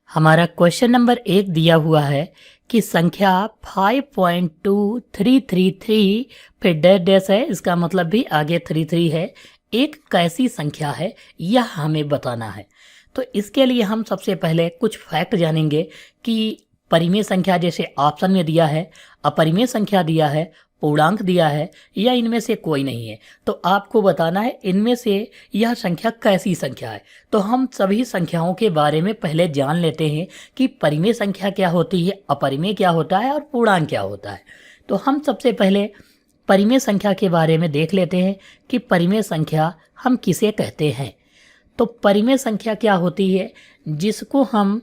हमारा question number 1 दिया हुआ है कि संख्या 5.2333 फिर डैश डैश है, इसका मतलब भी आगे 33 है, एक कैसी संख्या है यह हमें बताना है। तो इसके लिए हम सबसे पहले कुछ फैक्ट जानेंगे कि परिमेय संख्या जैसे ऑप्शन में दिया है, अपरिमेय संख्या दिया है, पूर्णांक दिया है या इनमें से कोई नहीं है। तो आपको बताना है इनमें से यह संख्या कैसी संख्या है। तो हम सभी संख्याओं के बारे में पहले जान लेते हैं कि परिमेय संख्या क्या होती है, अपरिमेय क्या होता है और पूर्णांक क्या होता है। तो हम सबसे पहले परिमेय संख्या के बारे में देख लेते हैं कि परिमेय संख्या हम किसे कहते हैं। तो परिमेय संख्या क्या होती है, जिसको हम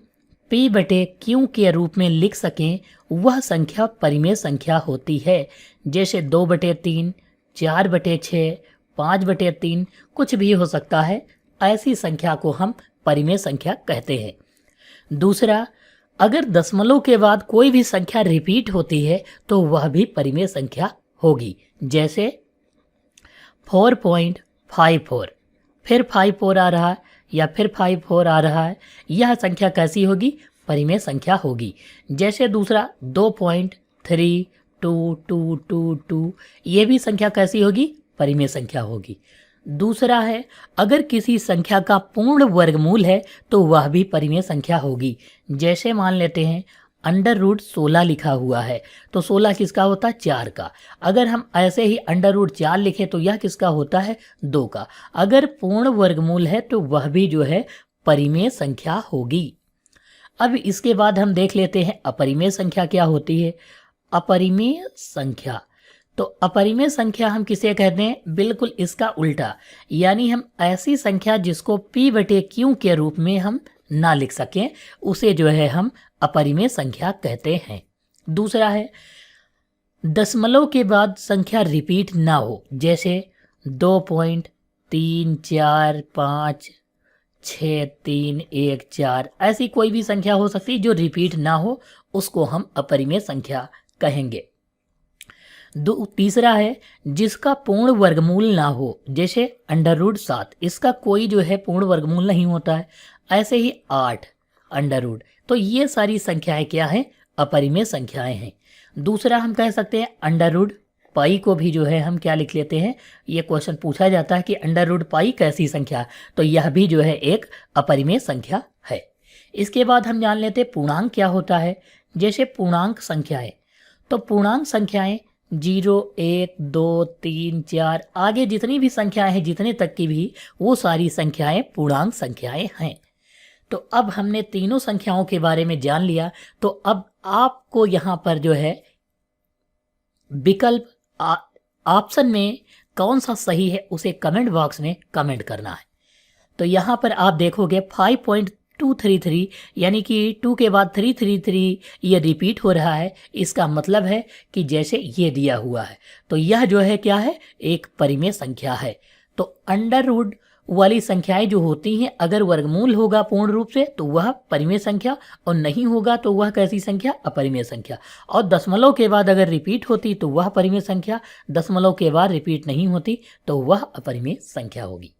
P/Q के रूप में लिख सकें वह संख्या परिमेय संख्या होती है। जैसे 2/3, 4/6, 5/3 कुछ भी हो सकता है, ऐसी संख्या को हम परिमेय संख्या कहते हैं। दूसरा, अगर दशमलव के बाद कोई भी संख्या रिपीट होती है तो वह भी परिमेय संख्या होगी। जैसे 4.54, फिर 54 आ रहा है या फिर 54 आ रहा है, यह संख्या कैसी होगी, परिमेय संख्या होगी। जैसे दूसरा 2.3222, ये भी संख्या कैसी होगी, परिमेय संख्या होगी। दूसरा है, अगर किसी संख्या का पूर्ण वर्गमूल है तो वह भी परिमेय संख्या होगी। जैसे मान लेते हैं √16 लिखा हुआ है तो 16 किसका होता है, 4 का। अगर हम ऐसे ही √4 लिखें तो यह किसका होता है, 2 का। अगर पूर्ण वर्गमूल है तो वह भी जो है परिमेय संख्या होगी। अब इसके बाद हम देख लेते हैं अपरिमेय संख्या क्या होती है। अपरिमेय संख्या, तो अपरिमेय संख्या हम किसे कहते हैं, बिल्कुल इसका उल्टा, यानी हम ऐसी संख्या जिसको P/Q के रूप में हम ना लिख सकें उसे जो है हम अपरिमेय संख्या कहते हैं। दूसरा है, दशमलव के बाद संख्या रिपीट ना हो। जैसे 2.345631 ऐसी कोई भी संख्या हो सकती है जो रिपीट ना हो, उसको हम अपरिमेय संख्या कहेंगे। तीसरा है, जिसका पूर्ण वर्गमूल ना हो। जैसे √7, इसका कोई जो है पूर्ण वर्गमूल नहीं होता है। ऐसे ही 8 √, तो ये सारी संख्याएं क्या हैं, अपरिमेय संख्याएं हैं। दूसरा हम कह सकते हैं √π को भी जो है हम क्या लिख लेते हैं, ये क्वेश्चन पूछा जाता है कि √π कैसी संख्या, तो यह भी जो है एक अपरिमेय संख्या है। इसके बाद हम जान लेते हैं पूर्णांक क्या होता है। जैसे पूर्णांक संख्याएं, तो पूर्णांक संख्याएं 0, 1, 2, 3, 4 आगे जितनी भी संख्याएं हैं, जितने तक की भी, वो सारी संख्याएं पूर्णांक संख्याएं हैं। तो अब हमने तीनों संख्याओं के बारे में जान लिया। तो अब आपको यहाँ पर जो है विकल्प ऑप्शन में कौन सा सही है उसे कमेंट बॉक्स में कमेंट करना है। तो यहाँ पर आप देखोगे 5.233 यानी कि 2 के बाद 333 ये रिपीट हो रहा है। इसका मतलब है कि जैसे ये दिया हुआ है तो यह जो है क्या है, एक परिमेय संख्या है। तो अंडर वाली संख्याएं जो होती हैं, अगर वर्गमूल होगा पूर्ण रूप से तो वह परिमेय संख्या, और नहीं होगा तो वह कैसी संख्या, अपरिमेय संख्या। और दशमलव के बाद अगर रिपीट होती तो वह परिमेय संख्या, दशमलव के बाद रिपीट नहीं होती तो वह अपरिमेय संख्या होगी।